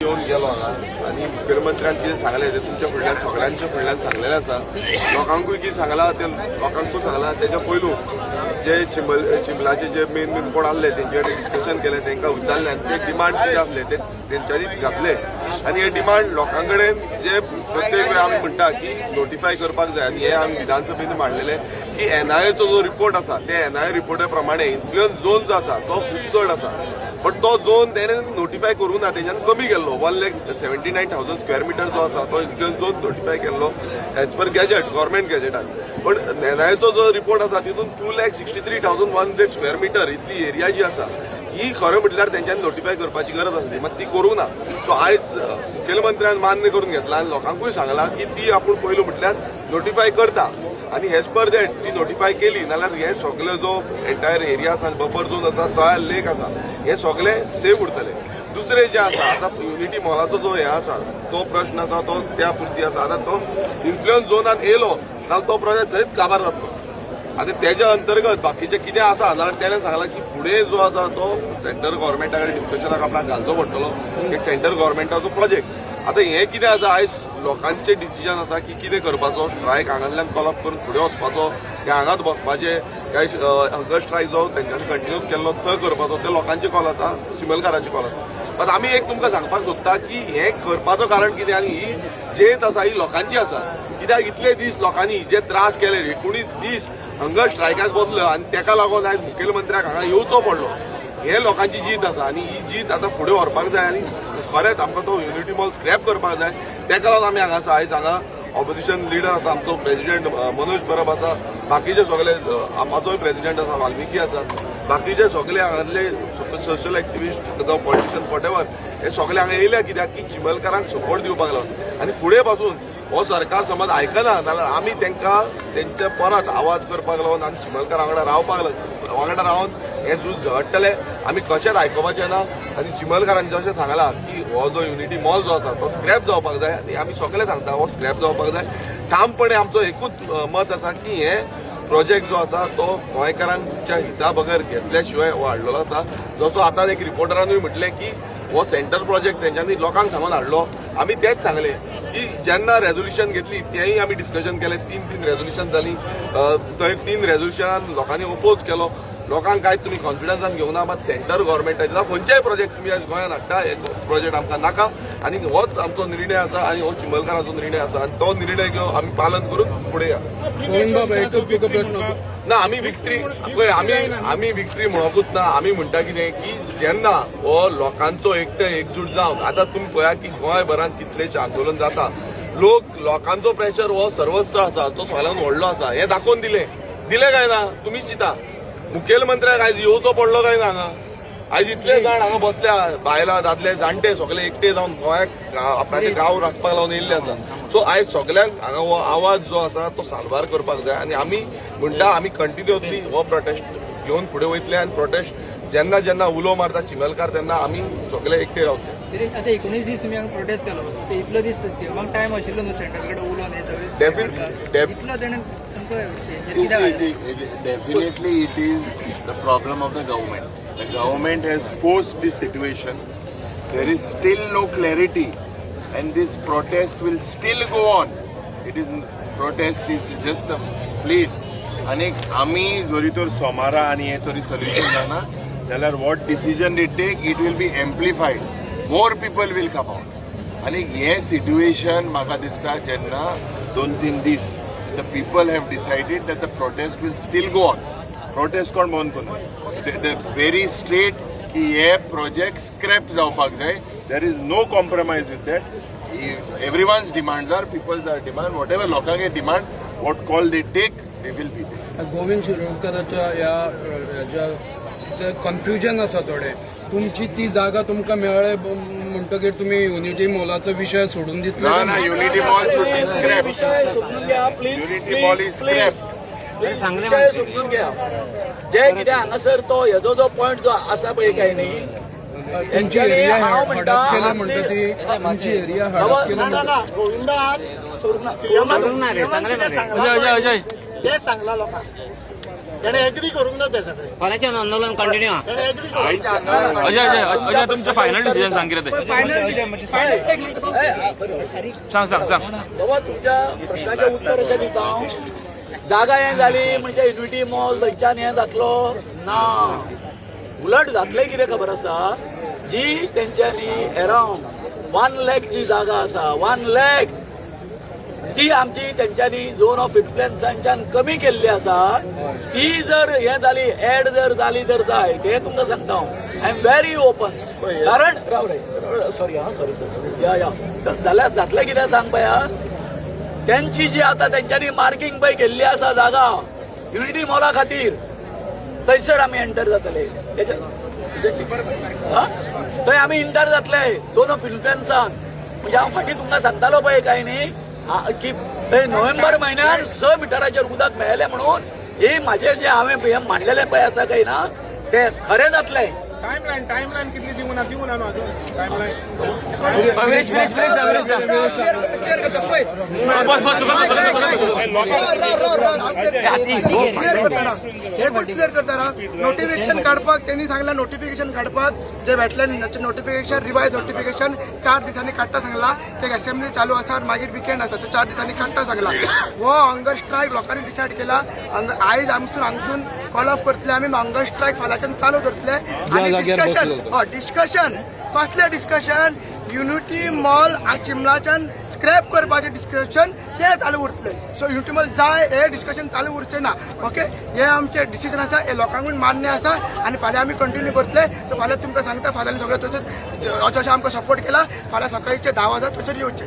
येऊन गेलो हांगा आनी मुखेलमंत्र्यान कितें सांगलें तें तुमच्या फुडल्यान सगळ्यांच्या फुडल्यान सांगलेलें आसा. लोकांकूय कितें सांगलां तें लोकांकूय सांगलां. तेच्या पयलू जे चिंबलाचे जे मेन कोण आसले तेंचे कडेन डिस्कशन केलें, तांकां विचारलें आनी ते डिमांड्स कितें आसले ते तेंच्यांनी घातले. आनी हे डिमांड लोकां कडेन जे प्रत्येक वेळ आमी म्हणटा की नोटिफाय करपाक जाय आनी हे आमी विधानसभेन मांडलेले की एनआयएचो जो रिपोर्ट आसा ते एनआयए रिपोर्टा प्रमाणे इन्फ्लुएन्स झोन जो आसा तो खूब चड आसा. बट तो झोन तेणें नोटिफाय करूं ना, तेच्यान कमी केल्लो. 1,79,000 स्क्वेअर मिटर जो आसा तो इन्फ्लुएन्स झोन नोटिफाय केल्लो एज पर गॅजेट गव्हर्मेंट गॅजेटान. पण एनआयएचो जो रिपोर्ट आसा तितून 2,63,100 स्क्वेअर मिटर इतली एरिया जी आसा ही खरें म्हटल्यार तेंच्यांनी नोटिफाय करपाची गरज आसली, मात ती करूं ना. सो आयज मुखेलमंत्र्यान मान्य करून घेतला आनी लोकांकूय सांगलां की ती आपूण पयलू म्हटल्यार नोटिफाय करता आनी एज पर दॅट ती नोटिफाय केली नाल्यार हे सगळे जो एंटायर एरिया आसा बफर झोन आसा तळ्या लेक आसा हे सगळे सेफ उरतले. दुसरे जे आसा आतां युनिटी मॉलाचो जो हे आसा तो प्रश्न आसा तो त्या पुरती आसा. आतां तो इन्फ्लुएन्स झोनात येयलो जाल्यार तो प्रोजेक्ट थंयच काबार जातलो. आतां तेज्या अंतर्गत बाकीचें कितें आसा जाल्यार तेणें सांगलां की फुडें जो आसा तो सेंट्रल गव्हर्मेंटा कडेन डिस्कशनाक आपणाक घालचो पडटलो एक सेंट्रल गव्हर्मेंटाचो प्रोजेक्ट. आतां हें कितें आसा आयज लोकांचें डिसिजन आसा की कितें करपाचो. स्ट्रायक हांगांतल्यान कॉलअप करून फुडें वचपाचो काय हांगाच बसपाचें काय हंगर स्ट्रायक जो तेंच्यांनी कंटिन्यूच केल्लो थंय करपाचो ते लोकांचें कॉल आसा, चिमलकाराचें कॉल आसा. पण आमी एक तुमकां सांगपाक सोदता की हें करपाचो कारण कितें आनी ही जेत आसा ही लोकांची आसा. कित्याक इतले दीस लोकांनी जे त्रास केले 19 दीस हंगर स्ट्रायकाक बसलो आनी तेका लागून आयज मुखेलमंत्र्याक हांगा येवचो पडलो. हे लोकांची जीत आसा आनी ही जीत आतां फुडें व्हरपाक जाय आनी खरेंच आमकां तो युनिटी मॉल स्क्रॅप करपाक जाय. तेका लागून आमी हांगा आसा. आयज हांगा ऑपोजिशन लिडर आसा आमचो प्रेसिडेंट मनोज परब आसा, बाकीचे सगळे म्हाजोय प्रेसिडेंट आसा वाल्मिकी आसा, बाकीचे सगळे हांगातले सोशल एक्टिविस्ट जावं पॉलिटिशियन वॉटेवर हे सगळे हांगा येयल्या कित्याक की चिमलकारांक सपोर्ट दिवपाक लागून. आनी फुडें पासून हो सरकार समज आयकना जाल्यार आमी तांकां तेंचे परत आवाज करपाक लागून आमी चिमलकार वांगडा रावपाक वांगडा रावन हें झूज झगडटले. आमी कशेंच आयकोपाचें ना आनी चिमलकारांनी जशें सांगलां की हो जो युनिटी मॉल जो आसा तो स्क्रॅप जावपाक जाय आनी आमी सगळे सांगता हो स्क्रॅप जावपाक जाय. ठामपणे आमचो एकूच मत आसा की हे प्रोजेक्ट जो आसा तो गोंयकारांच्या हिता बगर घेतल्या शिवाय हो हाडलेलो आसा. जसो आतां एक रिपोर्टरानूय म्हटलें की हो सेंट्रल प्रोजेक्ट तेंच्यांनी लोकांक सांगून हाडलो. आमी तेच सांगले की जेन्ना रेजोल्युशन घेतली तेंय आमी डिस्कशन केलें. 3 रेजोल्युशन जालीं. थंय 3 रेजोल्युशनान लोकांनी ओपोज केलो. लोकांक कांयच तुमी कॉन्फिडन्सान घेवना. मात सेंट्रल गव्हर्मेंटाचे जावं खंयचेय प्रोजेक्ट तुमी आयज गोंयांत हाडटा हे प्रोजेक्ट आमकां नाका आनी होच आमचो निर्णय आसा आनी हो चिमलकाराचो निर्णय आसा आनी तो निर्णय घेवन आमी पालन करून फुडें या. ना आमी विक्ट्री पळय आमी विक्ट्री म्हणोकूच ना. आमी म्हणटा कितें की जेन्ना हो लोकांचो एकजूट जावन आतां तुमी पळया की गोंयभरांत कितलेशे आंदोलन जाता. लोकांचो प्रेशर हो सर्वस्व आसा तो सगळ्यांत व्हडलो आसा हे दाखोवन दिले काय ना. तुमीच चिंता मुखेलमंत्र्याक आयज येवचो पडलो काय ना हांगा. आयज इतले जाण हांगा बसल्या बायलां दादले जाणटे सगळे एकटे जावन गोंयाक आपणाचे गांव राखपाक लागून येयल्ले आसा. सो आयज सगळ्यांक हांगा हो आवाज जो आसा तो सारभार करपाक जाय आनी आमी म्हणटा आमी कंटिन्युअसली हो प्रोटेस्ट घेवन फुडें वयतले आनी प्रोटेस्ट जेन्ना उलो मारता चिमलकार तेन्ना आमी सगळे एकटे रावतले. आता 19 दीस तुम्ही हांगा प्रोटेस्ट केलो ते इतलो दीस मग टायम आशिल्लो न्हू सेंटर कडेन उलोवन हे सगळे Definitely it is the problem of the government. The government has forced this situation. There is still no clarity and this protest will still go on. Protest is just a place. आणि आम्ही जरी तर सोमारा आणि हे तरी solution जाना जाल्यार what decision they take it will be amplified. More people will come out. आणि हे सिच्युएशन म्हाका दिसता जेन्ना 2-3 दीस the people have decided that the protest will still go on. Protest कोण बंद करना. The very straight की हे project scrap जावपाक जाय. There is no compromise with that. Everyone's demands are people's are demand. Whatever लोकांचे demand, what call they take, they will be there. Govind शिरोडकराच्या या confusion आसा थोडे. तुमची ती जागा तुमकां मेळ्ळे म्हणटकीर तुम्ही युनिटी मॉलाचो विषय सोडून दितले. ना unity mall scrap. Unity mall is scrap. विषय सोडून घ्या. जे कितें हांगासर तो हेजो जो पॉयंट जो आसा पळय काय न्ही तुमची एरिया हडप केले म्हणटा ती तुमची एरिया हडप केले हे सांगला लोकांक ताणें एग्री करूंक ना ते सगळे फाल्यांच्यान आंदोलन कंटिन्यू आहा. ताणें एग्री करूंक अजय तुमचं फायनल डिसिजन सांग कितें तें सांग बाबा तुमच्या प्रश्नाचें उत्तर अशें दिता हांव. जागा हें जाली म्हणजे युनिटी मॉल थंयच्यान हें जातलो ना. उलट जातलें कितें खबर आसा, जी तेंच्यांनी अरावंड 1 लाख जी जागा आसा 1 लाख ती आमची तेंच्यांनी झोन ऑफ इन्फ्लुएन्सांच्यान कमी केल्ली आसा. ती जर हें जाली एड जर जाली तर जाय तें तुमकां सांगता हांव. I am very open. कारण सॉरी सर या जाल्यार जातलें कितें सांग पळया, त्यांची जी आता त्यांच्यानी मार्किंग पळय केल्ली आसा जागा युनिटी मॉला खातीर, थंयसर आमी एंटर जातले. थंय आमी एंटर जातले झोन ऑफ इन्फ्लुएन्सान. म्हणजे हांव फाटीं तुमकां सांगतालो पळय काय न्ही की थंय नोव्हेंबर म्हयन्यान 6 मिटराचेर उदक मेळयलें म्हणून. हे म्हाजें जे हांवें हे मांडलेलें पळय आसा काय ना तें खरें जातलें. टायमलायन कितली दिवं ना न्हू अजून टायमलायन नोटिफिकेशन काढपाक त्यांनी सांगला, नोटिफिकेशन काढपाक जे वेटलँड नोटिफिकेशन रिवायज नोटिफिकेशन 4 दिसांनी काडटा सांगला. ते असेंब्ली चालू आसा मागीर विकेंड आसा 4 दिसांनी काडटा सांगला. हो हंगर स्ट्रायक लोकांनी डिसायड केला. आयज हांगसून कॉल ऑफ करतले आमी. हंगर स्ट्रायक फाल्यांच्यान चालू करतले. आणि डिस्कशन कसले डिस्कशन, युनिटी मॉल चिमलाच्यान स्क्रॅप करपाचें डिस्कशन ते चालू उरतले. सो युनिटी मॉल जाय हे डिस्कशन चालू उरचें ना. ओके, हे आमचे डिसिजन आसा, हे लोकांकूय मान्य आसा आनी फाल्यां आमी कंटिन्यू करतले. सो फाल्यां तुमकां सांगता, फाल्यां सगळे तसोच जशें आमकां सपोर्ट केला, फाल्यां सकाळीचे 10 वाजता थंयसर येवचें.